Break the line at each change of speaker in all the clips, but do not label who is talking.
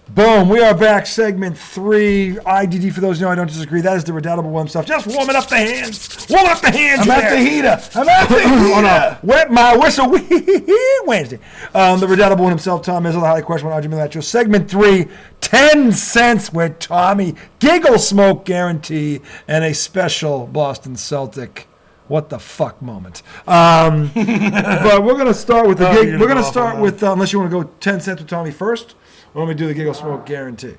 Boom, we are back. Segment 3. IDD, for those who know I don't disagree. That is the redoubtable one stuff. Just warming up the hands. Warm up the hands.
I'm at the heater.
Oh, no. Wet my whistle. Wednesday. The redoubtable one himself, Tom Izzo, the highly questionable argument that show. Segment 3, 10 cents with Tommy. Gigglesmoke guarantee and a special Boston Celtic. What the fuck moment. But we're going to start with the gig. We're going to start with, unless you want to go 10 cents with Tommy first. Or let me do the Gigglesmoke guarantee.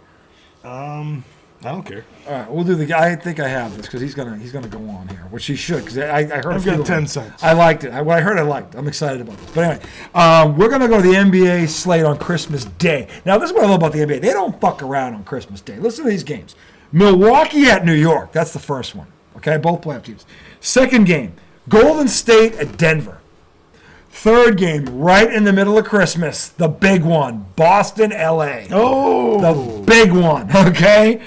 I don't care.
All right, we'll do the. I think I have this because he's gonna go on here, which he should. Because I heard.
I've got 10 cents.
I liked it. What I heard, I liked. I'm excited about this. But anyway, we're gonna go to the NBA slate on Christmas Day. Now, this is what I love about the NBA. They don't fuck around on Christmas Day. Listen to these games: Milwaukee at New York. That's the first one. Okay, both playoff teams. Second game: Golden State at Denver. Third game, right in the middle of Christmas, the big one, Boston, L.A.
Oh!
The big one, okay?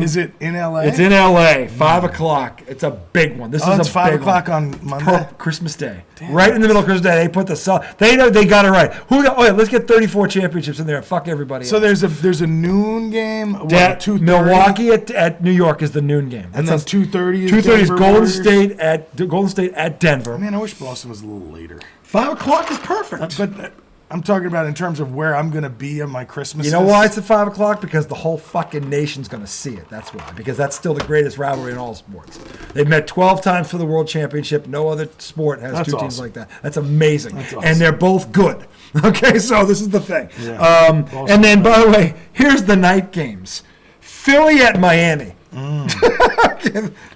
Is it in L.A.?
It's in L.A., 5 o'clock. It's a big one. This is
it's
a
5
big
o'clock
one.
on Monday?
Christmas Day.
Damn.
Right in the middle of Christmas Day, they put the they know they got it right. Let's get 34 championships in there and fuck everybody
so
else.
there's a noon game? What, 2:30?
Milwaukee at New York is the noon game.
And then 2:30 is
2:30 is
Denver
Golden State at Denver.
Man, I wish Boston was a little later.
5 o'clock is perfect.
But I'm talking about in terms of where I'm going to be on my Christmas.
You know why it's at 5 o'clock? Because the whole fucking nation's going to see it. That's why. Because that's still the greatest rivalry in all sports. They've met 12 times for the World Championship. No other sport has two teams like that. That's amazing. That's awesome. And they're both good. Okay, so this is the thing. Yeah. And then, by the way, here's the night games. Philly at Miami.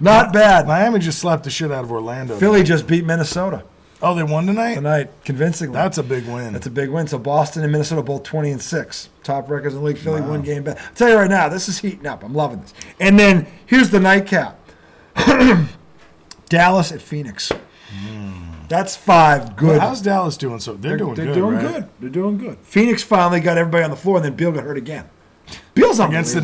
Not bad.
Miami just slapped the shit out of Orlando.
Philly just beat Minnesota.
Oh, they won tonight?
Tonight, convincingly.
That's a big win.
That's a big win. So Boston and Minnesota both 20-6. Top records in the league. Philly one game back. I'll tell you right now, this is heating up. I'm loving this. And then here's the nightcap. Dallas at Phoenix. That's 5 good.
Well, how's Dallas doing? They're doing good.
They're doing good. Phoenix finally got everybody on the floor, and then Beal got hurt again. Beal's
against the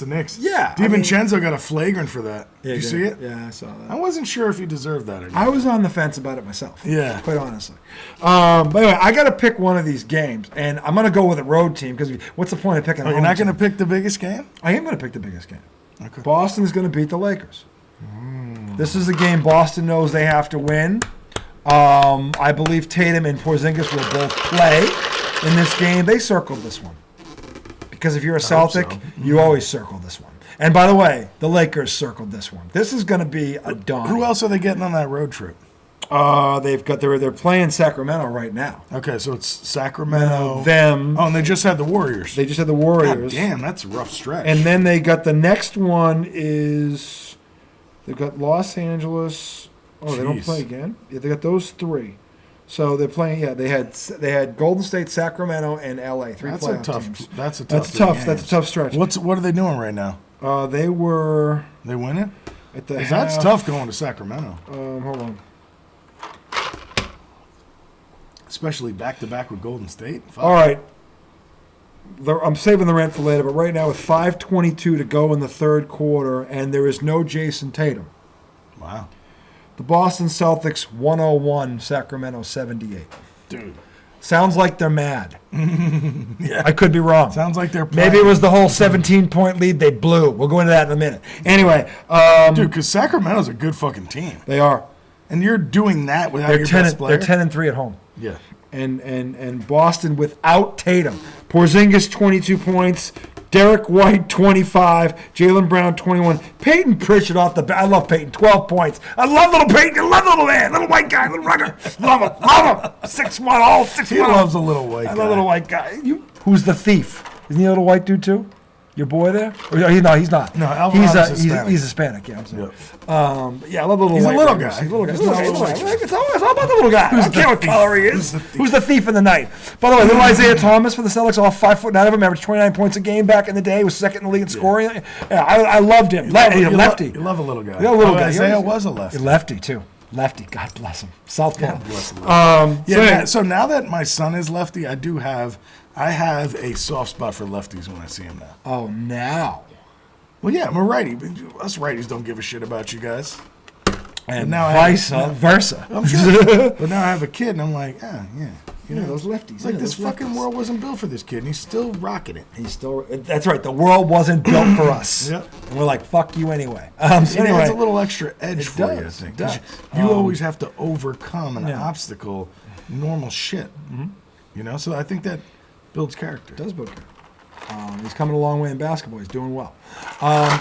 Knicks.
Yeah.
DiVincenzo got a flagrant for that. Did you see it?
Yeah, I saw that.
I wasn't sure if he deserved that or not.
I was on the fence about it myself.
Yeah.
Quite honestly. But anyway, I got to pick one of these games, and I'm going to go with a road team because what's the point of picking a home
You're not
team?
to pick the biggest game?
I am going to pick the biggest game.
Okay.
Boston is going to beat the Lakers. This is the game Boston knows they have to win. I believe Tatum and Porzingis will both play in this game. They circled this one. Because if you're a Celtic, you always circle this one. And by the way, the Lakers circled this one. This is going to be a dawn.
Who else are they getting on that road trip?
They're playing Sacramento right now.
Okay, so it's Sacramento.
Them.
Oh, and they just had the Warriors.
They just had the Warriors.
God damn, that's a rough stretch.
And then they got the next one is they've got Los Angeles. Oh, They don't play again. Yeah, they got those 3. So they're playing. Yeah, they had Golden State, Sacramento, and LA. 3 playoff teams.
That's a tough stretch. What are they doing right now?
They
winning? That's tough going to Sacramento.
Hold on.
Especially back to back with Golden State. Fuck.
All right. I'm saving the rant for later, but right now with 5:22 to go in the third quarter, and there is no Jason Tatum.
Wow.
The Boston Celtics 101, Sacramento 78.
Dude.
Sounds like they're mad.
Yeah.
I could be wrong.
Sounds like they're playing.
Maybe it was the whole 17-point lead they blew. We'll go into that in a minute. Anyway.
Dude, because Sacramento's a good fucking team.
They are.
And you're doing that without your best player?
They're 10-3 at home.
Yeah.
And Boston without Tatum. Porzingis 22 points. Derek White, 25. Jaylen Brown, 21. Peyton Pritchard off the bat. I love Peyton, 12 points. I love little Peyton. I love little man. Little white guy, little rugged. Love him. Love him. 6'1", all 6'1".
He loves a little white guy.
I love a little white guy. Who's the thief? Isn't he a little white dude, too? Your boy there? No, he's not.
No, Alvarado's Hispanic.
He's Hispanic, yeah, I'm sorry.
Yep.
Yeah, I love the little
He's
white
a little
guy.
guy.
He's a little guy.
It's
It's all about the little guy. I don't care what color he is. Who's the thief in the night? By the way, little Isaiah Thomas for the Celtics, all 5'9" of him, averaged 29 points a game back in the day. He was second in the league in scoring. Yeah, I loved him. He's a lefty.
You love a little guy.
You love a little guy.
Isaiah was a lefty.
Lefty, too. Lefty. God bless him. Southpaw.
God bless him. So now that my son is lefty, I have a soft spot for lefties when I see him now.
Oh, now.
Well, yeah, I'm a righty. Us righties don't give a shit about you guys.
And vice versa.
I'm sure. But now I have a kid, and I'm like, yeah. You know,
those lefties.
It's like this fucking world wasn't built for this kid, and he's still rocking it.
That's right. The world wasn't built for us.
Yep.
And we're like, fuck you anyway.
So anyway, it's a little extra edge for you, I think. You always have to overcome an obstacle, normal shit. Mm-hmm. You know, so I think that builds character.
It does build character. He's coming a long way in basketball. He's doing well.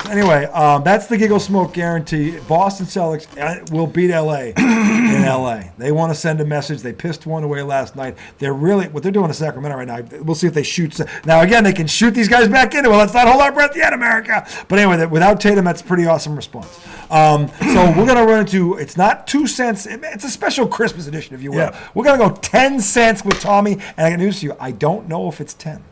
Anyway, that's the Gigglesmoke guarantee. Boston Celtics will beat LA in LA. They want to send a message. They pissed one away last night. What they're doing in Sacramento right now, we'll see if they shoot. Now, again, they can shoot these guys back into it. Let's not hold our breath yet, America. But anyway, without Tatum, that's a pretty awesome response. So we're going to run into, it's not 2 cents. It's a special Christmas edition, if you will. Yeah. We're going to go 10 cents with Tommy. And I got news to you. I don't know if it's 10.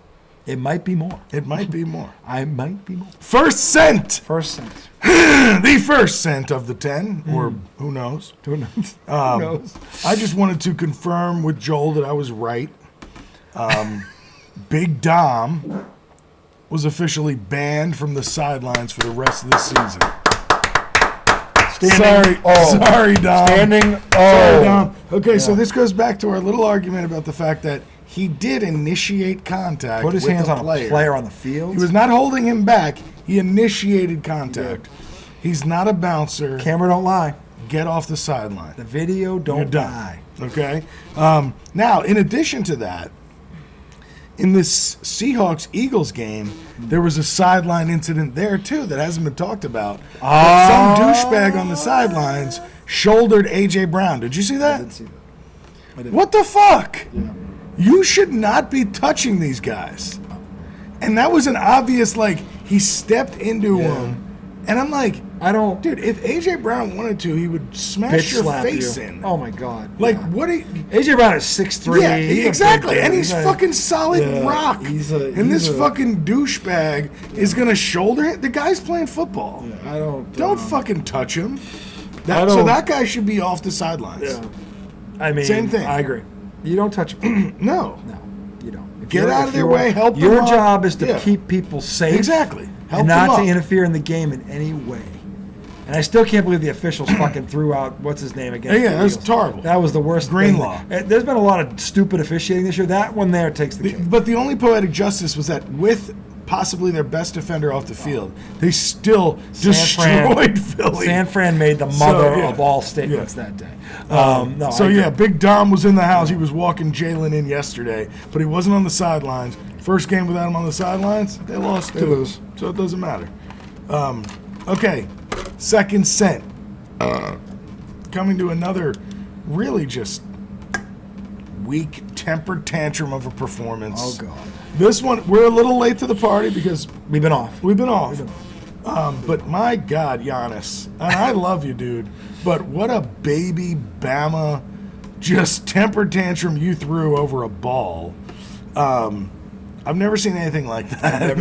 It might be more.
It might be more.
I might be more.
First cent.
First cent.
The first cent of the 10, or who knows?
Who knows? Who knows?
I just wanted to confirm with Joel that I was right. Big Dom was officially banned from the sidelines for the rest of the season. Sorry, Dom.
Sorry,
Dom. Okay, so this goes back to our little argument about the fact that he did initiate contact.
Put his hands on a player on the field.
He was not holding him back. He initiated contact. He's not a bouncer.
Camera don't lie.
Get off the sideline.
The video don't lie.
Okay? Now, in addition to that, in this Seahawks-Eagles game, there was a sideline incident there, too, that hasn't been talked about. Some douchebag on the sidelines shouldered A.J. Brown. Did you see that?
I did see that.
What the fuck?
Yeah.
You should not be touching these guys. And that was an obvious, he stepped into him. And I'm like, dude, if A.J. Brown wanted to, he would smash your face in.
Oh, my God.
What?
A.J. Brown is 6'3".
Yeah, exactly. And he's fucking solid rock. And this fucking douchebag is going to shoulder him. The guy's playing football.
Yeah,
don't fucking touch him. So that guy should be off the sidelines.
Yeah. I mean,
same thing.
I agree. You don't touch him.
No,
you don't.
Get out of their way. Help them.
Your job is to keep people safe.
Exactly. Help
and
them
not to interfere in the game in any way. And I still can't believe the officials fucking threw out what's his name again.
Yeah, that was terrible.
That was the worst.
Greenlaw.
There's been a lot of stupid officiating this year. That one there takes the cake.
But the only poetic justice was that with possibly their best defender off the field, they still destroyed Philly.
San Fran made the mother of all statements that day.
Big Dom was in the house. He was walking Jalen in yesterday, but he wasn't on the sidelines. First game without him on the sidelines, they lost. They lose. So it doesn't matter. Okay, second cent. Coming to another really just weak temper tantrum of a performance.
Oh, God.
This one, we're a little late to the party because
we've been off.
But my God, Giannis, and I love you, dude, but what a baby Bama just temper tantrum you threw over a ball. I've never seen anything like that.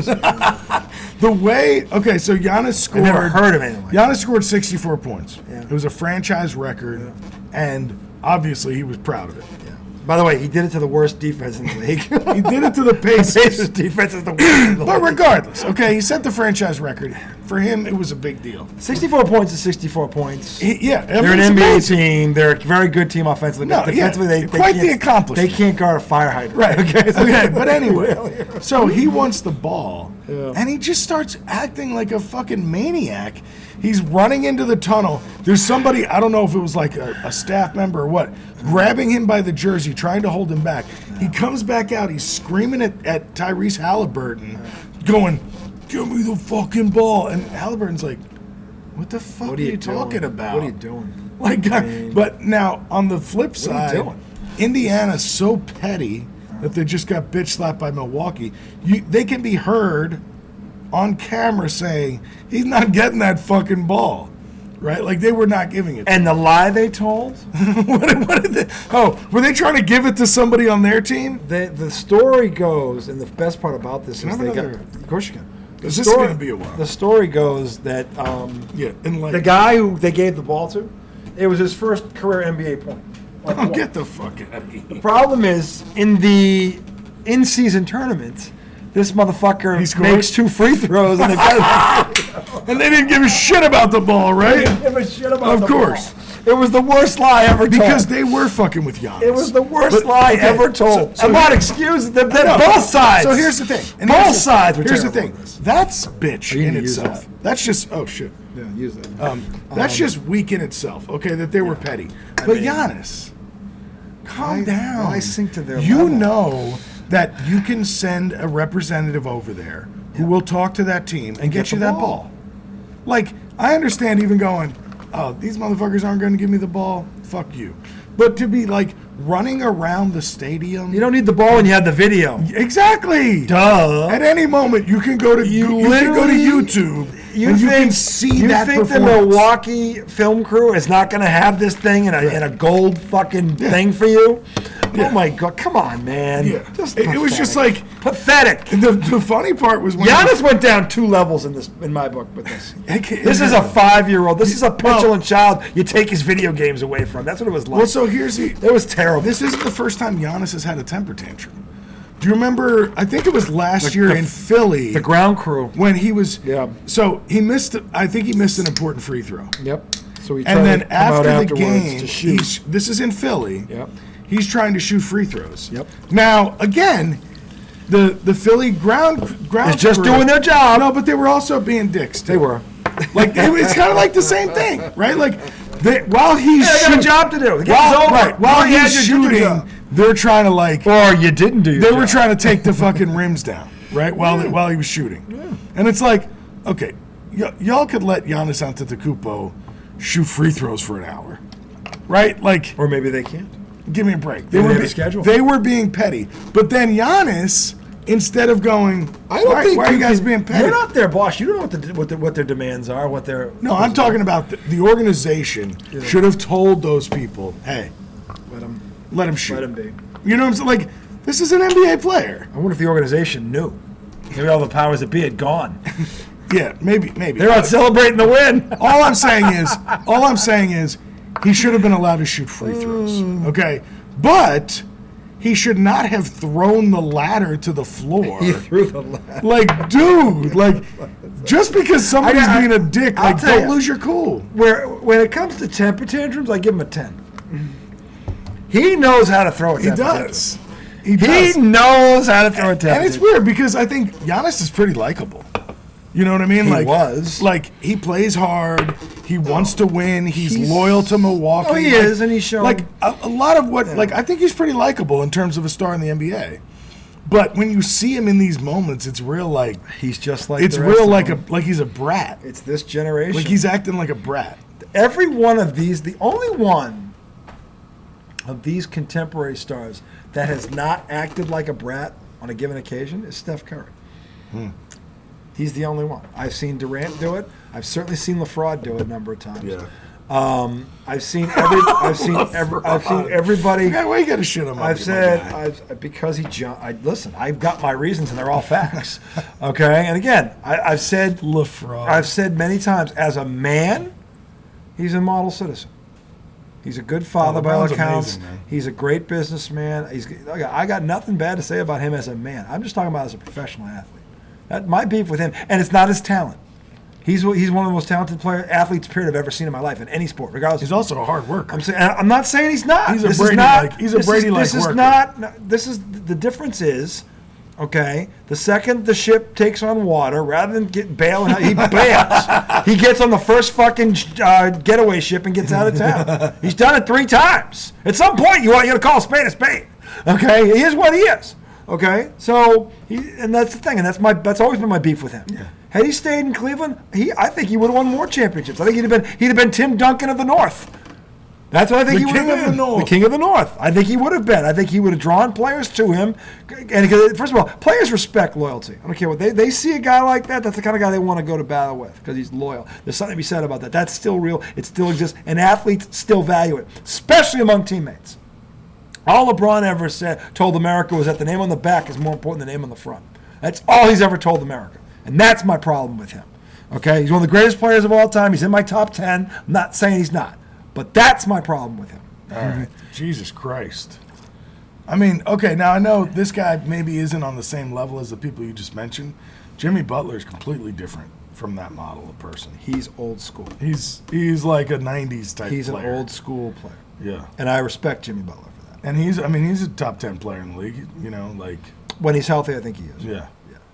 The way, so Giannis scored.
I never heard of anything like
Giannis scored 64 points.
Yeah.
It was a franchise record, and obviously he was proud of it.
Yeah. By the way, he did it to the worst defense in the league.
He did it to the Pacers.
The Pacers defense is the worst in the league.
But regardless, he set the franchise record. For him, it was a big deal.
64 points is 64 points.
They're
an NBA team. They're a very good team offensively.
No,
defensively, they
quite the accomplishment.
They can't guard a fire hydrant.
Right. Okay. But anyway, so he wants the ball, and he just starts acting like a fucking maniac. He's running into the tunnel. There's somebody, I don't know if it was like a staff member or what, grabbing him by the jersey, trying to hold him back. He comes back out. He's screaming at Tyrese Halliburton, going, "Give me the fucking ball!" And Halliburton's like, "What the fuck are you talking about?
What are you doing?"
But now on the flip side, Indiana's so petty that they just got bitch slapped by Milwaukee. They can be heard on camera saying he's not getting that fucking ball, right? Like they were not giving it.
And the lie they told?
what did they? Oh, were they trying to give it to somebody on their team?
The story goes, and the best part about this is they got. Of course you can.
This is going to be a while.
The story goes that the guy who they gave the ball to, it was his first career NBA point.
Get the fuck out of here.
The problem is in the in-season tournament, This motherfucker
He scored?
makes 2 free throws and
And they didn't give a shit about the ball, right?
give a shit about
Of course.
ball. It was the worst lie ever told.
Because they were fucking with Giannis.
It was the worst lie ever told.
So
I'm not excusing them. Both sides.
So here's the thing.
Both sides were
Here's the
terrible
thing.
at this.
That's bitch
you
in
need to use
itself.
that.
That's just, oh shit.
Yeah, use that.
That's just weak in itself, okay, that they were petty. But Giannis, calm down.
why sink to their
You
level?
know that you can send a representative over there who will talk to that team and get you
the
that
ball.
ball. Like, I understand even going, oh, these motherfuckers aren't going to give me the ball. Fuck you. But to be like running around the stadium.
You don't need the ball when you have the video.
Exactly.
Duh.
At any moment, you can go to you can go to YouTube and you can see that
think the
performance.
Milwaukee film crew is not going to have this thing in a gold fucking thing for you?
Yeah.
Oh my God! Come on, man.
Yeah. It was just like
pathetic.
The funny part was when
Giannis went down 2 levels in my book with this. This is a 5-year-old. This is a petulant child you take his video games away from. That's what it was like.
Well, so here's the.
It was terrible.
This isn't the first time Giannis has had a temper tantrum. Do you remember? I think it was last year in Philly.
The ground crew.
When he was.
Yeah.
So he missed. I think he missed an important free throw.
Yep. So he
And then after the
to
game,
shoot.
this is in Philly.
Yep.
He's trying to shoot free throws.
Yep.
Now again, the Philly ground
It's just
crew-
doing their job.
No, but they were also being dicks. Too.
They were.
Like it's kind of like the same thing, right? Like while he's
They got a
shooting,
job to do. The game's over.
while
You had
he's
your duty
shooting,
done.
they're trying to like.
Or you didn't do your
They
job.
were trying to take the fucking rims down, right? While he was shooting, and it's like, okay, y'all could let Giannis Antetokounmpo shoot free throws for an hour, right? Like,
Or maybe they can't.
give me a break.
They have a schedule.
They were being petty, but then Giannis, instead of going, why are you guys being petty?
You're not their boss. You don't know what their demands are. What their
No, I'm talking about the organization should have told those people, hey, let him shoot.
Let him be.
You know what I'm saying? Like, this is an NBA player.
I wonder if the organization knew. Maybe all the powers that be had gone.
Yeah, maybe.
They're out celebrating the win.
All I'm saying is, he should have been allowed to shoot free throws. Okay, but he should not have thrown the ladder to the floor.
He threw the ladder.
Like, dude, like, just because somebody's being a dick,
I'll
like,
tell
don't
you.
lose your cool.
When it comes to temper tantrums, I give him a 10. He knows how to throw a
He
temper
does.
tantrum.
He does.
He knows how to throw a temper
And it's
tantrum.
weird because I think Giannis is pretty likable. You know what I mean?
He
Like,
was.
Like, he plays hard. He wants to win. He's loyal to Milwaukee.
Oh, he
Like-
is, and he's shown.
Like, a lot of what, like, I think he's pretty likable in terms of a star in the NBA. But when you see him in these moments, it's real like,
He's just like
it's
the rest
real
of
like
them.
like he's a brat.
It's this generation.
Like, he's acting like a brat.
Every one of these, the only one of these contemporary stars that has not acted like a brat on a given occasion is Steph Curry. He's the only one. I've seen Durant do it. I've certainly seen LaFraud do it a number of times.
Yeah.
I've seen everybody.
Yeah, why you got to shit on my
I've
my
said
guy?
because he jumped. Listen, I've got my reasons, and they're all facts. Okay, and again, I've said
LaFraud.
I've said many times, as a man, he's a model citizen. He's a good father by all
LeBron's
accounts.
amazing, man.
He's a great businessman. I got nothing bad to say about him as a man. I'm just talking about as a professional athlete. My beef with him, and it's not his talent. He's one of the most talented athletes period I've ever seen in my life in any sport, regardless.
He's also a hard worker.
I'm not saying he's not.
He's a
This is
Brady-like-
not-
he's a
this is-
Brady-like
This is
worker.
not. No, this is the difference is, okay. The second the ship takes on water, rather than bailing, he bails. He gets on the first fucking getaway ship and gets out of town. He's done it 3 times. At some point, you got to call a spade a spade. Okay, he is what he is. Okay, so and that's the thing, and that's always been my beef with him.
Yeah.
Had he stayed in Cleveland, I think he would have won more championships. I think he'd have been Tim Duncan of the North. That's what I think
The
he would
king
have
of
been.
the North.
The king of the North. I think he would have been. I think he would have drawn players to him. And because, first of all, players respect loyalty. I don't care what they see a guy like that. That's the kind of guy they want to go to battle with because he's loyal. There's something to be said about that. That's still real. It still exists, and athletes still value it, especially among teammates. All LeBron ever told America was that the name on the back is more important than the name on the front. That's all he's ever told America. And that's my problem with him. Okay? He's one of the greatest players of all time. He's in my top 10. I'm not saying he's not. But that's my problem with him.
All right. Jesus Christ. I mean, okay, now I know this guy maybe isn't on the same level as the people you just mentioned. Jimmy Butler is completely different from that model of person.
He's old school.
He's like a 90s type
He's
player.
an old school player.
Yeah.
And I respect Jimmy Butler for that.
And he's a top 10 player in the league, like.
When he's healthy, I think he is.
Yeah.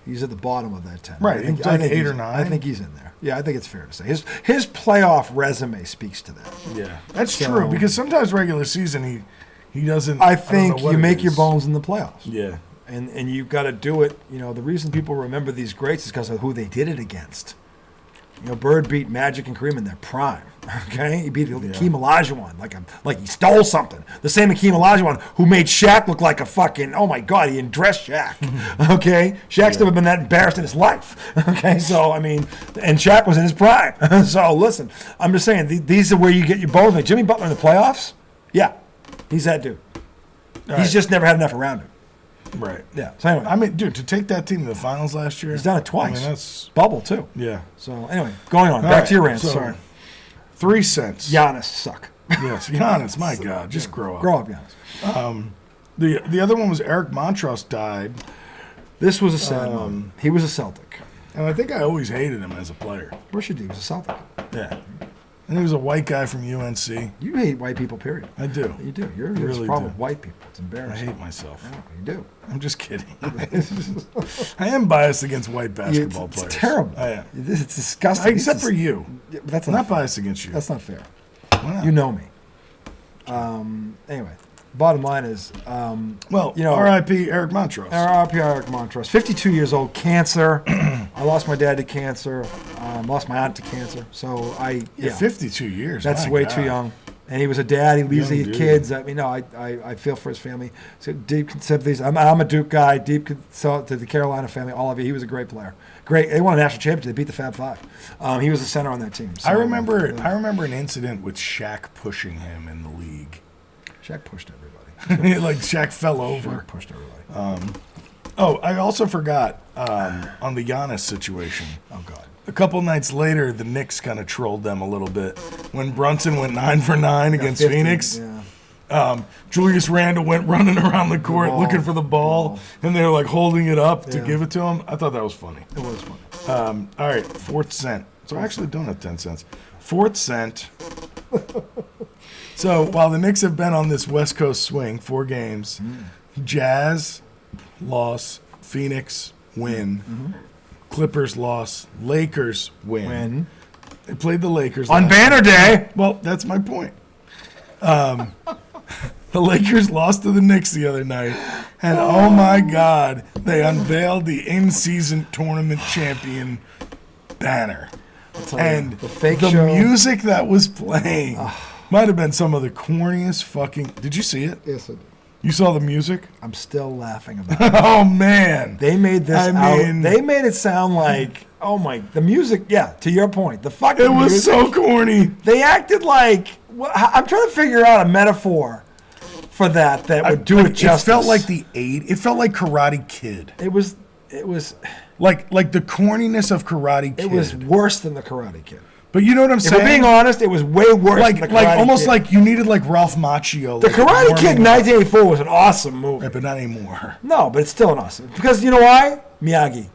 He's at the bottom of that 10.
Right,
I think
8 or 9.
I think he's in there. Yeah, I think it's fair to say. His playoff resume speaks to that.
Yeah, that's true, because sometimes regular season he doesn't.
I think you make your bones in the playoffs.
Yeah.
And you've got to do it. The reason people remember these greats is because of who they did it against. Bird beat Magic and Kareem in their prime. Okay, he beat Hakeem Olajuwon like he stole something. The same Hakeem Olajuwon who made Shaq look like a fucking, oh my God, he undressed Shaq. Okay, Shaq's never been that embarrassed in his life. Okay, so and Shaq was in his prime. So listen, I'm just saying these are where you get your bones. Like Jimmy Butler in the playoffs, yeah, he's that dude. He's just never had enough around him.
Right.
Yeah. So anyway,
dude, to take that team to the finals last year,
he's done it twice.
That's
bubble too.
Yeah.
So anyway, going on. Back to your rant.
So,
Sorry.
3 cents.
Giannis suck.
Yes, Giannis. My God, just grow up.
Grow up, Giannis.
The other one was Eric Montross died.
This was a sad one. He was a Celtic.
And I think I always hated him as a player.
Of course you do. He was a Celtic.
Yeah. And he was a white guy from UNC.
You hate white people, period.
I do.
You do. You're
really
a problem
do.
with white people. It's embarrassing.
I hate myself.
I know, you do.
I'm just kidding. I am biased against white basketball players.
It's terrible.
I am.
It's disgusting.
Except for you.
Yeah, but that's
I'm not
fair.
biased against you.
That's not fair.
Why not?
You know me. Anyway, bottom line is,
R.I.P. Eric Montross.
R.I.P. Eric Montross. 52 years old, cancer. I lost my dad to cancer. Lost my aunt to cancer. So
52 years.
That's
my
way
God.
too young. And he was a dad. He leaves
Young
the
dude.
kids. I feel for his family. So deep sympathies. I'm a Duke guy. Deep to the Carolina family. All of you. He was a great player. Great. They won a national championship. They beat the Fab Five. He was the center on that team. So,
I remember an incident with Shaq pushing him in the league.
Shaq pushed everybody.
Like Shaq fell over.
Shaq pushed everybody.
I also forgot on the Giannis situation.
Oh God.
A couple nights later, the Knicks kind of trolled them a little bit when Brunson went 9 for 9 against
50,
Phoenix.
Yeah.
Julius Randle went running around the court looking for the ball, and they were like holding it up to give it to him. I thought that was funny.
It was funny.
All right, 4th cent. So I actually don't have 10 cents. 4th cent. So while the Knicks have been on this West Coast swing, 4 games, Jazz, loss, Phoenix, win, Clippers, loss, Lakers, win. They played the Lakers
On
last
Banner
night.
Day.
Well, that's my point. The Lakers lost to the Knicks the other night, and oh my God, they unveiled the in-season tournament champion banner. And
the fake
the
show.
music that was playing might have been some of the corniest fucking... Did you see it?
Yes, I did.
You saw the music?
I'm still laughing about it.
Oh, man.
They made this they made it sound like, the music, yeah, to your point. The fucking
It was
music,
so corny.
They acted like, I'm trying to figure out a metaphor for that would do it justice.
It felt like it felt like Karate Kid.
It was
like the corniness of Karate Kid.
It was worse than the Karate Kid.
But you know what I'm
If
saying?
we're being honest, it was way worse than the Karate Kid.
Almost like you needed like Ralph Macchio.
The Karate Kid in 1984 was an awesome movie.
Right, but not anymore.
No, but it's still an awesome. Because you know why? Miyagi.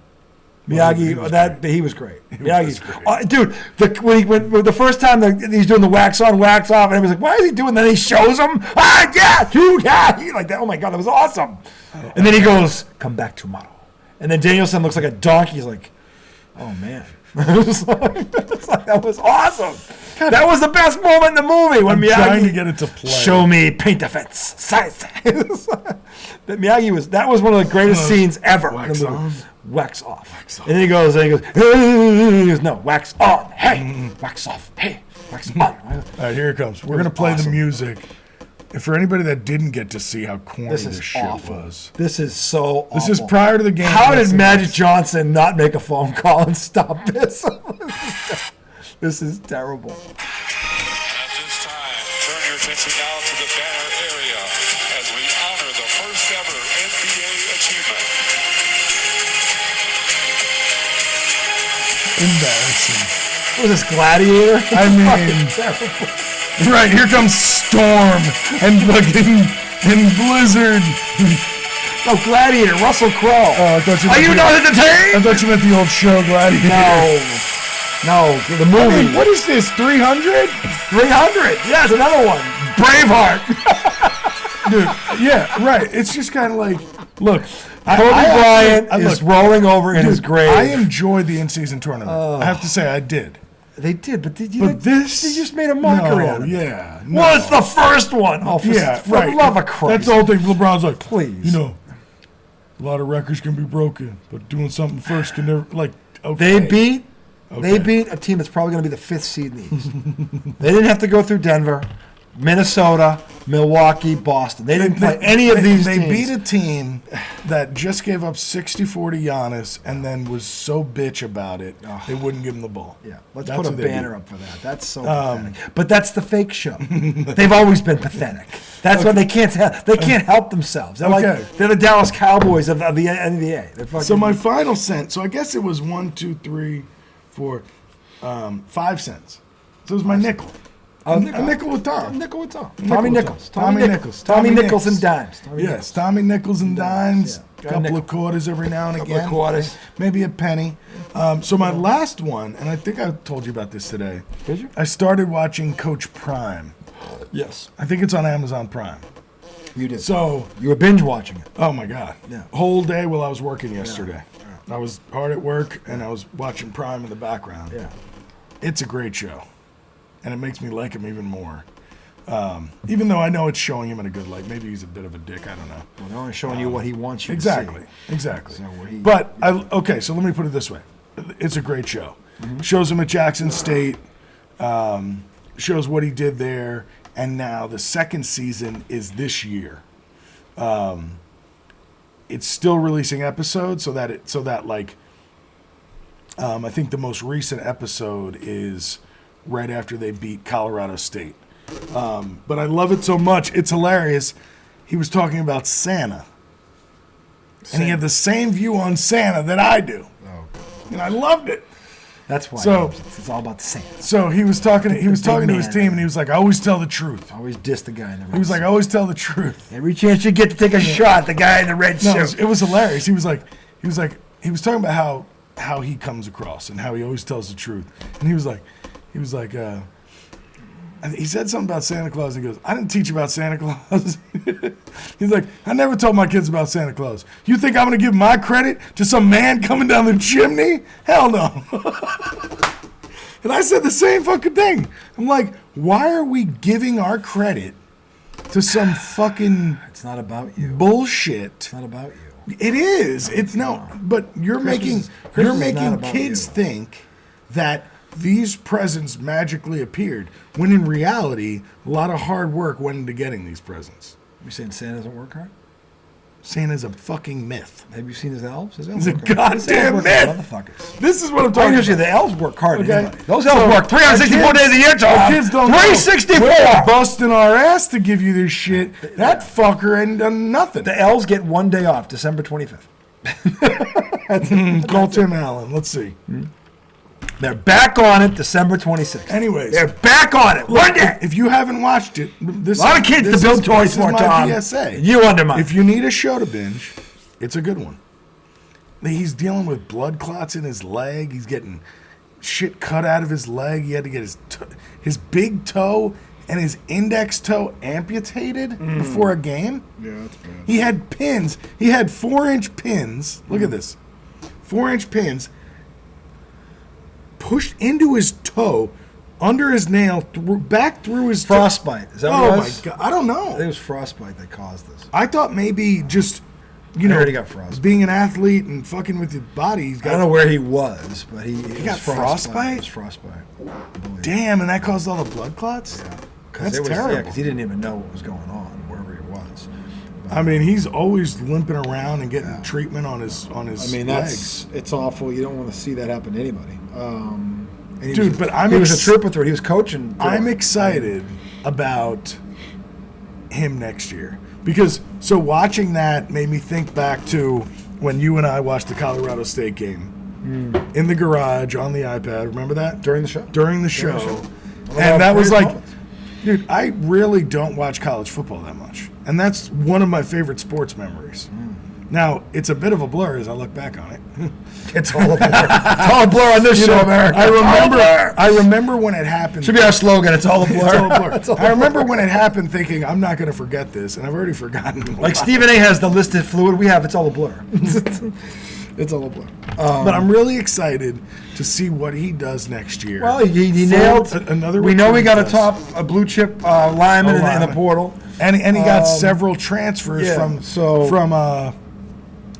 Well, he was
He was great.
Miyagi's great.
Dude, when the first time he's doing the wax on, wax off, and everybody's like, "Why is he doing that?" And he shows him, like that. Oh my God, that was awesome. And then he goes, "Come back tomorrow." And then Danielson looks like a donkey. He's like, "Oh man." It's like, that was awesome. God, that was the best moment in the movie when Miyagi
trying to get it to play.
Show me paint the fence. That Miyagi was one of the greatest scenes ever.
Wax
in the movie.
on.
Wax off.
Wax off.
And then he goes, no, wax on. Hey, wax off. Hey, wax on.
All right, here it comes. We're going to play the music. And for anybody that didn't get to see how corny this shit was.
This is so awful.
This is prior to the game.
How did Magic Johnson not make a phone call and stop this? This is terrible.
At this time, turn your attention now to the banner area as we honor the first ever NBA achievement.
Embarrassing.
What was this, Gladiator?
I mean,
terrible.
Right, here comes Storm and fucking in Blizzard.
No, Gladiator, Russell Crowe.
Oh, I thought you
Are
meant
you
the-
not entertained?
I thought you meant the old show Gladiator.
No, the
I
movie.
mean, what is this, 300?
300. Yes, another one. Braveheart.
Dude, yeah, right. It's just kind of like, look.
Kobe Bryant is rolling over in his grave.
I enjoyed the in-season tournament. I have to say, I did.
They did, but they just made a mockery out of it.
Yeah.
Well, it's the first one. Oh, for the love of Christ.
That's the whole thing. LeBron's like,
please.
You know, a lot of records can be broken, but doing something first can never, like, okay.
They beat a team that's probably going to be the 5th seed in the East. They didn't have to go through Denver, Minnesota, Milwaukee, Boston. They didn't play any of these teams.
They beat a team that just gave up 64 to Giannis and then was so bitch about it, they wouldn't give him the ball.
Yeah, let's put a banner up for that. That's so pathetic. But that's the fake show. They've always been pathetic. That's why they can't help themselves. They're they're the Dallas Cowboys of the NBA.
So my final cent. So I guess it was 1, 2, 3, 4, 5 cents. So it was my nickel. A nickel with Tom.
Tommy Nichols. Tommy Nichols and dimes.
Tommy Nichols and dimes.
Yeah.
A couple of quarters every now and again.
Quarters.
Maybe a penny. So my last one, and I think I told you about this today.
Did you?
I started watching Coach Prime.
Yes.
I think it's on Amazon Prime.
You did.
So
you were binge watching it.
Oh my God.
Yeah.
Whole day while I was working yesterday. Yeah. I was hard at work and I was watching Prime in the background.
Yeah.
It's a great show. And it makes me like him even more. Even though I know it's showing him in a good light. Maybe he's a bit of a dick. I don't know.
Well, they're only showing you what he wants you to see.
Exactly.
So
but, so let me put it this way. It's a great show. Mm-hmm. Shows him at Jackson State. Shows what he did there. And now the second season is this year. It's still releasing episodes I think the most recent episode is right after they beat Colorado State. But I love it so much. It's hilarious. He was talking about Santa. And he had the same view on Santa that I do. Oh. And I loved it.
That's why it's all about Santa.
So he was talking to his team and he was like, I always tell the truth.
I always diss the guy in the red
suit. He was like, I always tell the truth.
Every chance you get to take a shot, the guy in the red suit.
It was hilarious. He was talking about how he comes across and how he always tells the truth. And he was like, he said something about Santa Claus. And he goes, I didn't teach about Santa Claus. He's like, I never told my kids about Santa Claus. You think I'm going to give my credit to some man coming down the chimney? Hell no. And I said the same fucking thing. I'm like, why are we giving our credit to some fucking
It's not about you.
bullshit?
It's not about you.
It is. It's no. But you're making kids think that these presents magically appeared, when in reality, a lot of hard work went into getting these presents.
You saying Santa doesn't work hard?
Santa's a fucking myth.
Have you seen his elves?
He's a goddamn myth.
Motherfuckers.
This is what I'm talking about.
The elves work hard.
Okay.
Those elves work 364 days a year, Tom.
Kids don't
364.
We're busting our ass to give you this shit. That fucker ain't done nothing.
The elves get one day off, December 25th.
Call Tim Allen. Let's see.
They're back on it December 26th.
Anyways.
They're back on it. One day.
If you haven't watched it,
a lot of kids to build toys for, Tom.
PSA.
You undermine.
If you need a show to binge, it's a good one. He's dealing with blood clots in his leg. He's getting shit cut out of his leg. He had to get his big toe and his index toe amputated before a game.
Yeah, that's bad.
He had pins. He had 4-inch pins. Look at this. 4-inch pins pushed into his toe, under his nail, back through his
frostbite. Is that what it was?
Oh my God. I don't know.
I think it was frostbite that caused this.
I thought maybe just,
he got frostbite.
Being an athlete and fucking with his body,
I don't know where he was, but he
got frostbite?
It was frostbite.
Damn, and that caused all the blood clots?
Yeah.
That's terrible.
Yeah, because he didn't even know what was going on wherever he was.
I mean, he's always limping around and getting treatment on his legs.
It's awful. You don't want to see that happen to anybody.
Dude, but
he was a trooper through it. He was coaching.
I'm excited about him next year because watching that made me think back to when you and I watched the Colorado State game in the garage on the iPad. Remember that?
During the show.
And that was like, dude, I really don't watch college football that much. And that's one of my favorite sports memories. Now, it's a bit of a blur as I look back on it.
It's all a blur. It's all a blur on this show, America.
I remember when it happened.
Should be our slogan. It's all a blur.
It's all a blur.
It's all a
I remember when it happened thinking, I'm not going to forget this, and I've already forgotten.
Like Stephen A. has the listed fluid. We have it's all a blur. It's all a blur.
But I'm really excited to see what he does next year.
Well, he nailed
another.
We know he got a blue chip lineman in the portal.
And he got several transfers from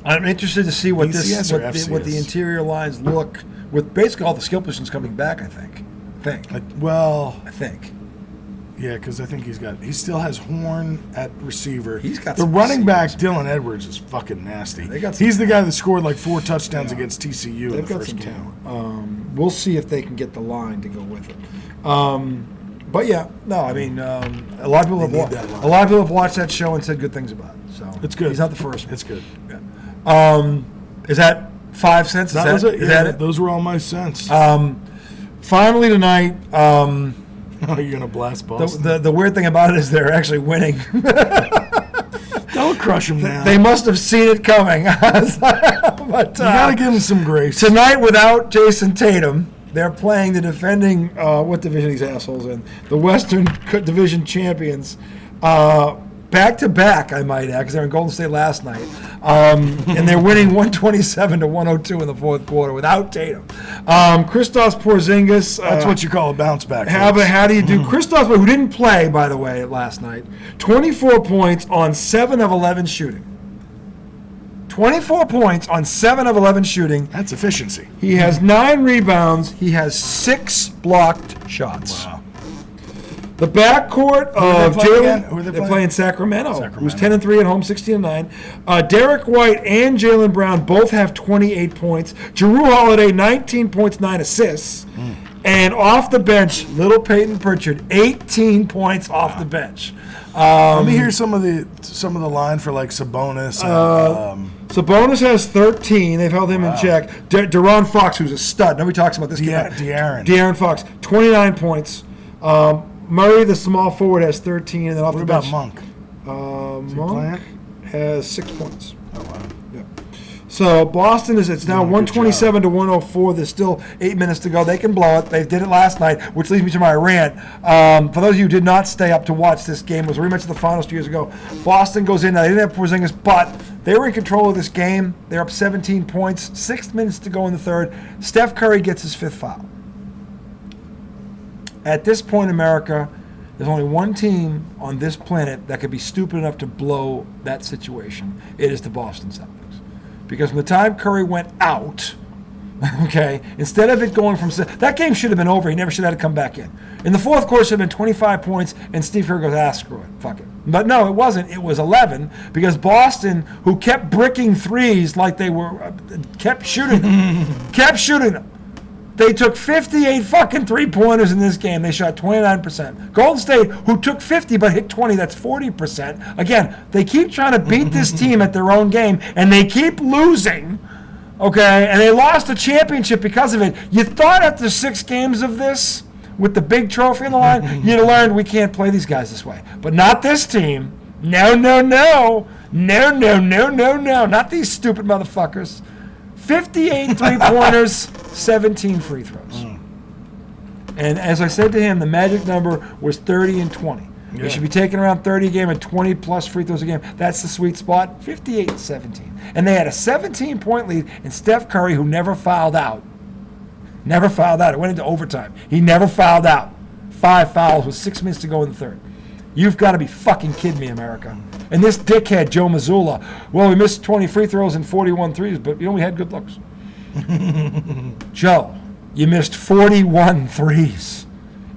I'm interested to see what
BCS
what the interior lines look with basically all the skill positions coming back. I think.
Yeah, because I think he still has Horn at receiver.
He's got
the running back. Dylan Edwards is fucking nasty. He's the guy that scored like 4 touchdowns against TCU in the first game.
We'll see if they can get the line to go with it. But yeah, no, I mean, a lot of people have watched that show and said good things about it. So
it's good.
He's not the first one.
It's good.
Yeah. Is that 5 cents?
That was it. Yeah, those were all my cents.
Finally tonight.
Are you gonna blast Boston?
The weird thing about it is they're actually winning.
Don't crush them now.
They must have seen it coming. But
you gotta give them some grace.
Tonight, without Jason Tatum, they're playing the defending what division these assholes in? The Western Division champions. Back to back, I might add, because they were in Golden State last night, and they're winning 127-102 in the fourth quarter without Tatum. Kristaps Porzingis.
That's what you call a bounce back.
How do you do? Kristaps, who didn't play, by the way, last night, 24 points on 7 of 11 shooting. 24 points on 7 of 11 shooting.
That's efficiency.
He has 9 rebounds. He has 6 blocked shots.
Wow.
The backcourt of
Jalen,
they're playing Sacramento, who's 10-3 at home, 16-9. Derek White and Jaylen Brown both have 28 points. Jrue Holiday, 19 points, 9 assists. And off the bench, little Peyton Pritchard, 18 points off the bench.
Let me hear some of the line for like Sabonis.
Sabonis has 13. They've held him in check. De'Aaron Fox, who's a stud. Nobody talks about this guy.
De'Aaron
Fox, 29 points. Murray, the small forward, has 13, and then off the bench.
What about Monk?
Monk has 6 points.
Oh wow!
Yep. So Boston it's now 127-104. There's still 8 minutes to go. They can blow it. They did it last night, which leads me to my rant. For those of you who did not stay up to watch this game, it was a rematch of the finals 2 years ago. Boston goes in. Now, they didn't have Porzingis, but they were in control of this game. They're up 17 points. 6 minutes to go in the third. Steph Curry gets his 5th foul. At this point, America, there's only one team on this planet that could be stupid enough to blow that situation. It is the Boston Celtics. Because from the time Curry went out, okay, instead of it going from... That game should have been over. He never should have had to come back in. In the fourth quarter, it should have been 25 points, and Steve Kerr goes, screw it, fuck it. But no, it wasn't. It was 11, because Boston, who kept bricking threes like they were... kept shooting them. They took 58 fucking three-pointers in this game. They shot 29%. Golden State, who took 50 but hit 20, that's 40%. Again, they keep trying to beat this team at their own game, and they keep losing, okay? And they lost a championship because of it. You thought after 6 games of this, with the big trophy on the line, you'd have learned we can't play these guys this way. But not this team. No. Not these stupid motherfuckers. 58 three-pointers, 17 free throws. And as I said to him, the magic number was 30 and 20. Yeah. They should be taking around 30 a game and 20-plus free throws a game. That's the sweet spot, 58-17. And they had a 17-point lead, and Steph Curry, who never fouled out. It went into overtime. He never fouled out. 5 fouls with 6 minutes to go in the third. You've got to be fucking kidding me, America. And this dickhead, Joe Mazzulla, well, we missed 20 free throws and 41 threes, but, we had good looks. Joe, you missed 41 threes.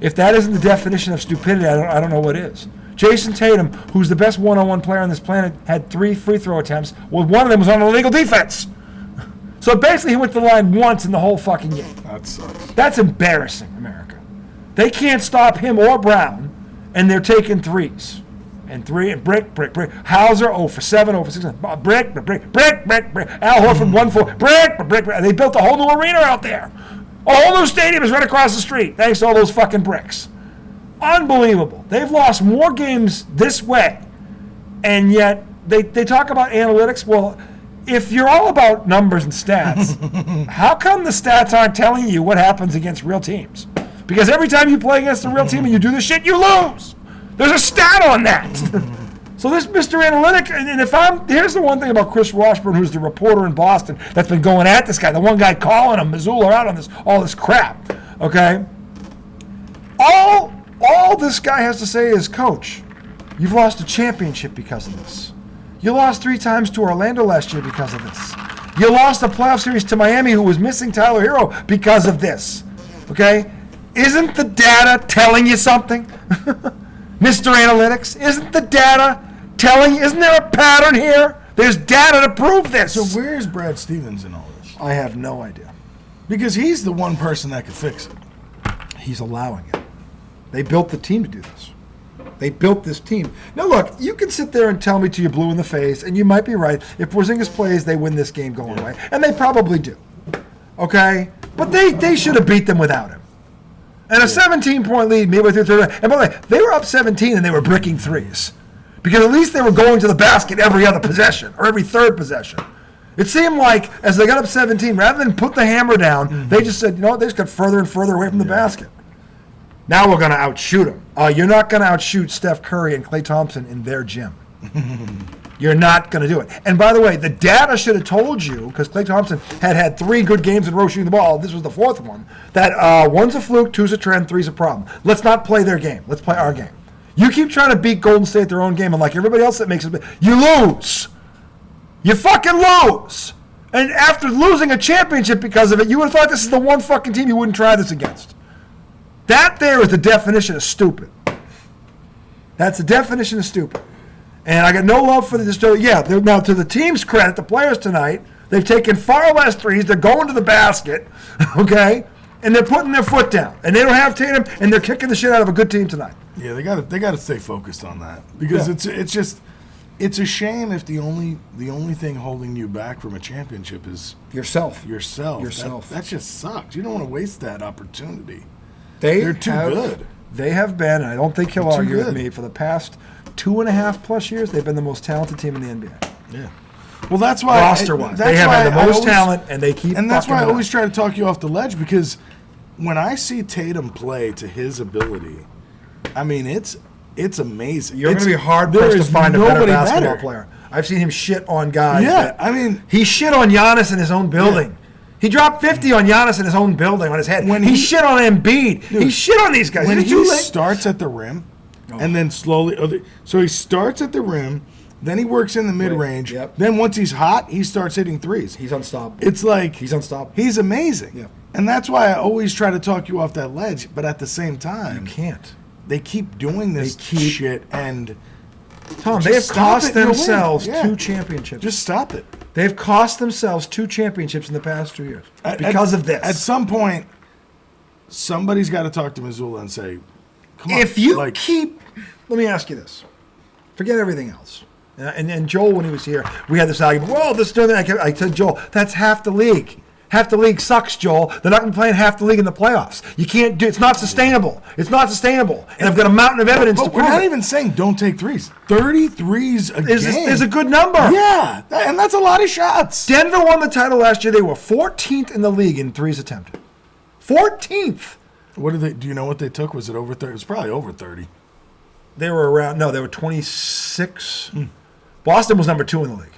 If that isn't the definition of stupidity, I don't know what is. Jason Tatum, who's the best one-on-one player on this planet, had 3 free throw attempts. Well, one of them was on illegal defense. So basically, he went to the line once in the whole fucking game.
That sucks.
That's embarrassing, America. They can't stop him or Brown, and they're taking threes. And brick. Hauser 0 for 7, 0 for 6. Brick. Al Horford 1-4. Brick. They built a whole new arena out there. A whole new stadium is right across the street, thanks to all those fucking bricks. Unbelievable. They've lost more games this way And yet they talk about analytics. Well, if you're all about numbers and stats, how come the stats aren't telling you what happens against real teams? Because every time you play against a real team and you do this shit, you lose. There's a stat on that. So this Mr. Analytic, and here's the one thing about Chris Washburn, who's the reporter in Boston that's been going at this guy, the one guy calling him, Missoula, out on all this crap, okay? All this guy has to say is, Coach, you've lost a championship because of this. You lost 3 times to Orlando last year because of this. You lost a playoff series to Miami, who was missing Tyler Hero, because of this, okay? Isn't the data telling you something? Mr. Analytics, isn't the data telling you? Isn't there a pattern here? There's data to prove this.
So where's Brad Stevens in all this?
I have no idea.
Because he's the one person that could fix it.
He's allowing it. They built the team to do this. They built this team. Now look, you can sit there and tell me till you're blue in the face, and you might be right. If Porzingis plays, they win this game going away. And they probably do. Okay? But they should have beat them without him. And a 17-point lead midway through third. And by the way, they were up 17 and they were bricking threes. Because at least they were going to the basket every other possession or every third possession. It seemed like as they got up 17, rather than put the hammer down, they just said, you know what, they just got further and further away from the basket. Now we're going to outshoot them. You're not going to outshoot Steph Curry and Klay Thompson in their gym. You're not going to do it. And by the way, the data should have told you, because Klay Thompson had 3 good games in a row shooting the ball, this was the 4th one, that 1's a fluke, 2's a trend, 3's a problem. Let's not play their game. Let's play our game. You keep trying to beat Golden State their own game, and like everybody else that makes it, you lose. You fucking lose. And after losing a championship because of it, you would have thought this is the one fucking team you wouldn't try this against. That there is the definition of stupid. That's the definition of stupid. And I got no love for this. Yeah, now to the team's credit, the players tonight, they've taken far less threes. They're going to the basket, okay? And they're putting their foot down. And they don't have Tatum, and they're kicking the shit out of a good team tonight.
Yeah, they got to stay focused on that because it's a shame if the only thing holding you back from a championship is
yourself.
That just sucks. You don't want to waste that opportunity.
They're
too good.
They have been, and I don't think he'll argue with me, for the past 2.5+ years, they've been the most talented team in the NBA.
Yeah. Well, that's why
roster-wise, they have had the most talent, and they keep.
And that's why I always try to talk you off the ledge, because when I see Tatum play to his ability, I mean it's amazing.
You're going to be hard pressed to find a better basketball player. I've seen him shit on guys.
Yeah, I mean,
he shit on Giannis in his own building. Yeah. He dropped 50 on Giannis in his own building on his head. When he shit on Embiid. Dude, he shit on these guys.
When he starts at the rim and then slowly, so he starts at the rim, then he works in the mid-range.
Yep.
Then once he's hot, he starts hitting threes.
He's unstoppable.
It's like
he's unstoppable.
He's amazing.
Yeah.
And that's why I always try to talk you off that ledge. But at the same time,
you can't.
They keep doing this shit, and
Tom, they have cost themselves 2 championships.
Just stop it.
They've cost themselves 2 championships in the past 2 years because of this.
At some point, somebody's got to talk to Missoula and say, "Come on."
If you keep, let me ask you this: forget everything else. And Joel, when he was here, we had this argument. Well, this doing that. I said, Joel, that's half the league. Half the league sucks, Joel. They're not going to play in half the league in the playoffs. You can't do. It's not sustainable. It's not sustainable. And I've got a mountain of evidence to prove it.
We're not even saying don't take threes. 30 threes a game
is a good number.
Yeah, and that's a lot of shots.
Denver won the title last year. They were 14th in the league in threes attempted. 14th.
What did they? Do you know what they took? Was it over 30? It was probably over 30.
They were around. No, they were 26. Boston was number 2 in the league.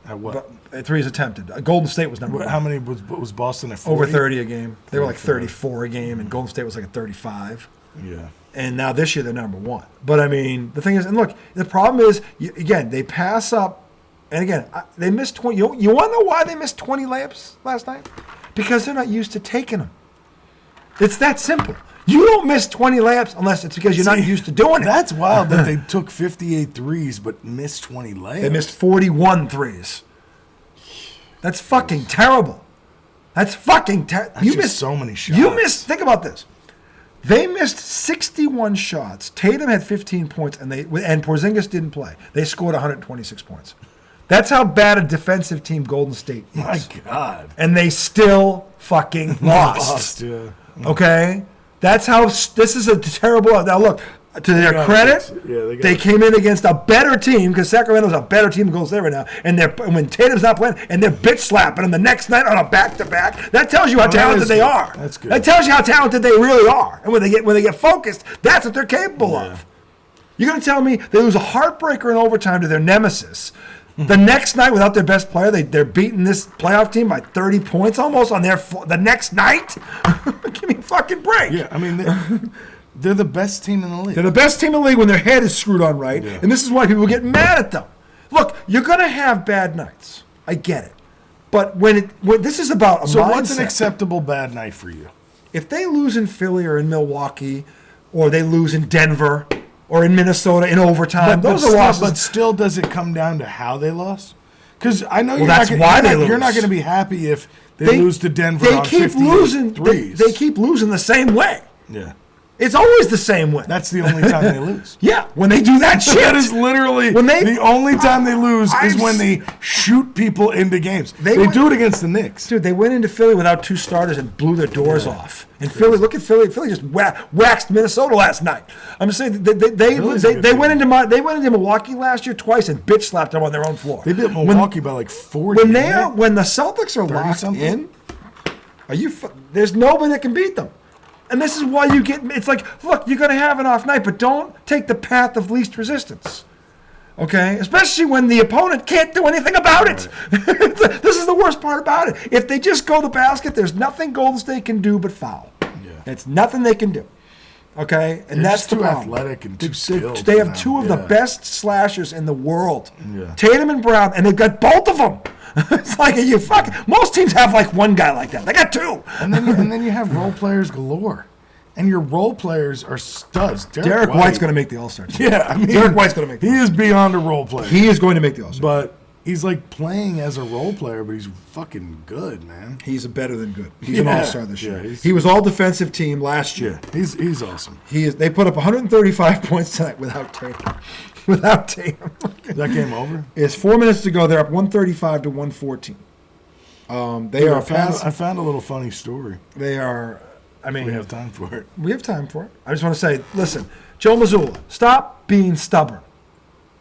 At what?
Threes attempted. Golden State was number 1.
How many was Boston at? 40?
Over 30 a game. They were like 34 a game, and Golden State was like a 35.
Yeah.
And now this year they're number 1. But I mean, the thing is, and look, the problem is, again, they pass up, and again, they missed 20. You want to know why they missed 20 layups last night? Because they're not used to taking them. It's that simple. You don't miss 20 layups unless it's because you're not used to doing it.
That's wild that they took 58 threes but missed 20 layups.
They missed 41 threes. That's fucking terrible. That's fucking terrible. You missed
so many shots.
You missed. Think about this. They missed 61 shots. Tatum had 15 points, and Porzingis didn't play. They scored 126 points. That's how bad a defensive team Golden State is.
My God.
And they still fucking lost.
Yeah.
Okay? That's how. This is a terrible. Now look, to their credit, they came in against a better team because Sacramento's a better team than goes there right now. And when Tatum's not playing, and they're bitch slapping them the next night on a back-to-back, that tells you how talented they are.
That's good.
That tells you how talented they really are. And when they get focused, that's what they're capable of. You're going to tell me they lose a heartbreaker in overtime to their nemesis. The next night, without their best player, they're beating this playoff team by 30 points almost on the next night? Give me a fucking break.
Yeah, I mean, they're the best team in the league.
They're the best team in the league when their head is screwed on right, and this is why people get mad at them. Look, you're going to have bad nights. I get it. But when this is about a mindset.
So what's an acceptable bad night for you?
If they lose in Philly or in Milwaukee, or they lose in Denver, or in Minnesota in overtime, those are losses.
But still, does it come down to how they lost? Because I know
you're not
going to be happy if they lose to Denver on 58 threes.
They keep losing the same way.
Yeah.
It's always the same way.
That's the only time they lose.
Yeah, when they do that shit.
That is literally the only time they lose is when they shoot people into games. They do it against the Knicks.
Dude, they went into Philly without two starters and blew their doors off. And Philly, look at Philly. Philly just waxed Minnesota last night. I'm just saying they went into Milwaukee last year twice and bitch slapped them on their own floor.
They beat Milwaukee by like 40.
When the Celtics are locked in, there's nobody that can beat them. And this is why it's like, look, you're going to have an off night, but don't take the path of least resistance. Okay? Especially when the opponent can't do anything about it. Right. This is the worst part about it. If they just go the basket, there's nothing Golden State can do but foul. Yeah. It's nothing they can do. Okay? And that's the problem.
Too athletic and too skilled.
They have two of the best slashers in the world. Yeah. Tatum and Brown, and they've got both of them. It's like most teams have like one guy like that. They got two.
And then you have role players galore. And your role players are studs.
Derek White's going to make the All-Star team.
Yeah, I mean,
Derek White's going to make the
All-Star team. He is beyond a role player.
He is going to make the All-Star team.
But he's like playing as a role player, but he's fucking good, man.
He's better than good. He's an All-Star this year. He was all defensive team last year.
Yeah, he's awesome.
They put up 135 points tonight without Tatum. Without Tatum.
Is that game over?
It's 4 minutes to go. They're up 135 to 114.
I found a little funny story.
They are. I mean,
we have time for it.
We have time for it. I just want to say, listen, Joe Mazzulla, stop being stubborn.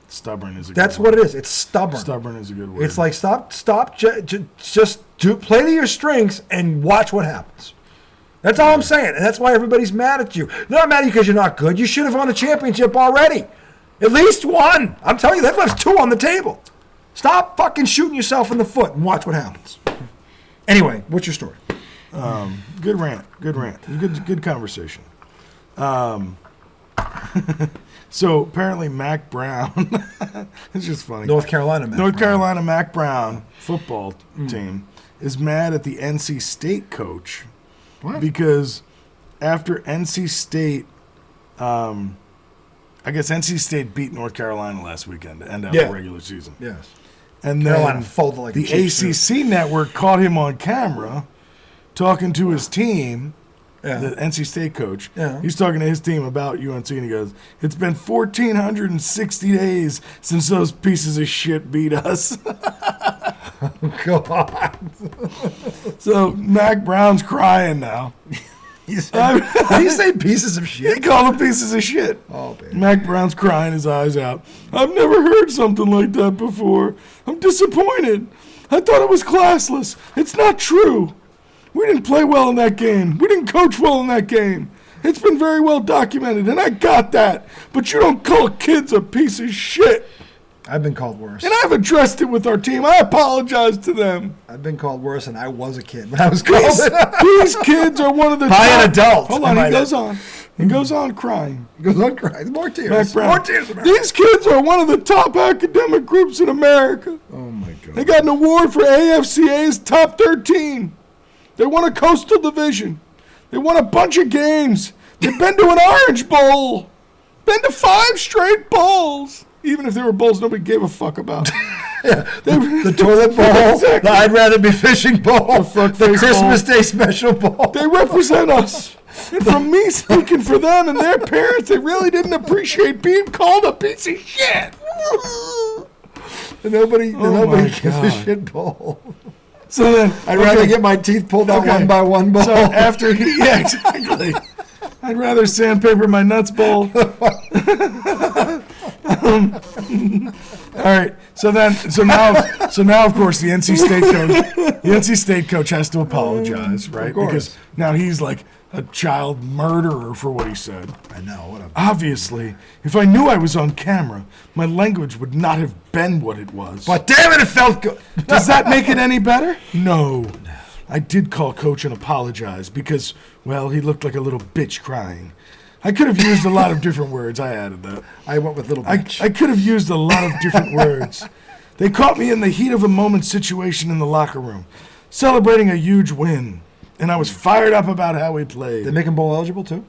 Stubborn is a good word.
That's what it is. It's stubborn.
Stubborn is a good word.
It's like stop. Just play to your strengths and watch what happens. That's all I'm saying, and that's why everybody's mad at you. They're not mad at you because you're not good. You should have won a championship already. At least one. I'm telling you, that left two on the table. Stop fucking shooting yourself in the foot and watch what happens. Anyway, what's your story?
Good rant. Good conversation. So apparently Mac Brown, it's just funny.
North Carolina
Mac Brown football team is mad at the NC State coach.
What?
Because after NC State, I guess NC State beat North Carolina last weekend to end out the regular season.
Yes.
And
Carolina
then
folded like
the ACC network caught him on camera talking to his team, the NC State coach. Yeah. He's talking to his team about UNC, and he goes, "It's been 1,460 days since those pieces of shit beat us."
God.
So Mac Brown's crying now.
Did you say pieces of shit?
He called them pieces of shit.
Oh, baby.
Mac Brown's crying his eyes out. "I've never heard something like that before. I'm disappointed. I thought it was classless. It's not true. We didn't play well in that game. We didn't coach well in that game. It's been very well documented, and I got that. But you don't call kids a piece of shit."
I've been called worse.
And I've addressed it with our team. I apologize to them.
I've been called worse, and I was a kid when I was called.
These kids are one of the
by an adult.
Hold on, he goes on. He goes on crying.
He goes on crying. More tears.
Mac Brown.
More tears.
These kids are one of the top academic groups in America.
Oh, my God.
They got an award for AFCA's top 13. They won a Coastal Division. They won a bunch of games. They've been to an Orange Bowl. Been to 5 straight bowls. Even if they were bowls nobody gave a fuck about.
Yeah, the toilet bowl, exactly. The I'd rather be fishing bowl, the Christmas Day special bowl.
They represent us. And from me speaking for them and their parents, they really didn't appreciate being called a piece of shit.
Nobody gives a shit bowl.
So then,
I'd rather get my teeth pulled out one by one bowl.
So after exactly. I'd rather sandpaper my nuts bowl. All right. So now, of course, the NC State coach has to apologize, right? Because now he's like a child murderer for what he said.
I know. Whatever.
Obviously, if I knew I was on camera, my language would not have been what it was.
But damn it felt good.
Does that make it any better? No. I did call coach and apologize because, well, he looked like a little bitch crying. I could have used a lot of different words. I added that.
I went with little bitch.
I could have used a lot of different words. They caught me in the heat of a moment situation in the locker room, celebrating a huge win, and I was fired up about how we played.
They make him bowl eligible too?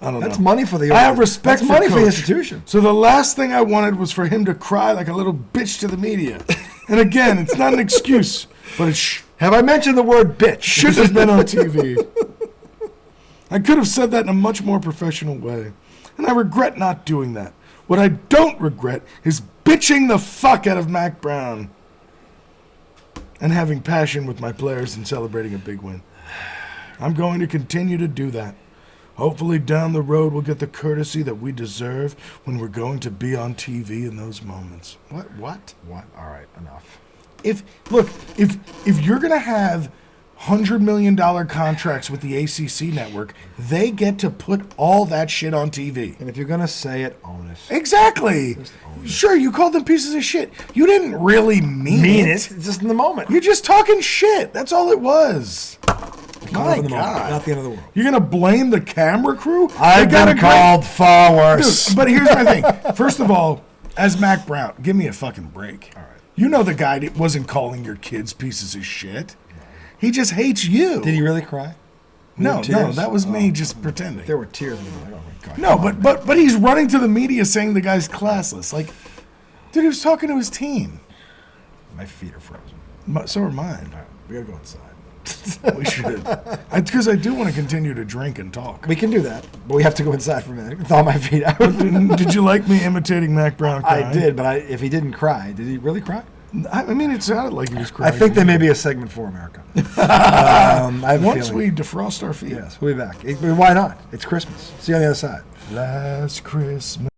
I don't know.
That's money for the.
I have respect
That's
for
money
coach.
for the institution.
So the last thing I wanted was for him to cry like a little bitch to the media. And again, it's not an excuse, but it
Have I mentioned the word bitch?
should have been on TV. I could have said that in a much more professional way, and I regret not doing that. What I don't regret is bitching the fuck out of Mac Brown and having passion with my players and celebrating a big win. I'm going to continue to do that. Hopefully down the road we'll get the courtesy that we deserve when we're going to be on TV in those moments.
What? All right, enough.
If you're going to have $100 million contracts with the ACC network, they get to put all that shit on TV.
And if you're going to say it, own it.
Exactly. Sure, you called them pieces of shit. You didn't really mean it.
It's just in the moment.
You're just talking shit. That's all it was. My
In the moment,
God.
not the end of the world.
You're going to blame the camera crew?
I've been called far worse.
Dude, but here's my thing. First of all, as Mac Brown, give me a fucking break.
All right.
You know the guy that wasn't calling your kids pieces of shit. He just hates you.
Did he really cry?
No,
Tears?
that was me just pretending.
There were tears. And like, oh my God.
No, but he's running to the media saying the guy's classless. Like, dude, he was talking to his team.
My feet are frozen.
So are mine.
All right, we gotta go inside.
We should. Because I do want to continue to drink and talk.
We can do that, but we have to go inside for a minute. Thaw my feet out.
Did you like me imitating Mac Brown crying?
I did, but if he didn't cry, did he really cry?
I mean, it sounded like he was crying.
I think there may be a segment for America. I have a
Once
feeling.
we defrost our feet.
Yes, we'll be back. Why not? It's Christmas. See you on the other side.
Last Christmas.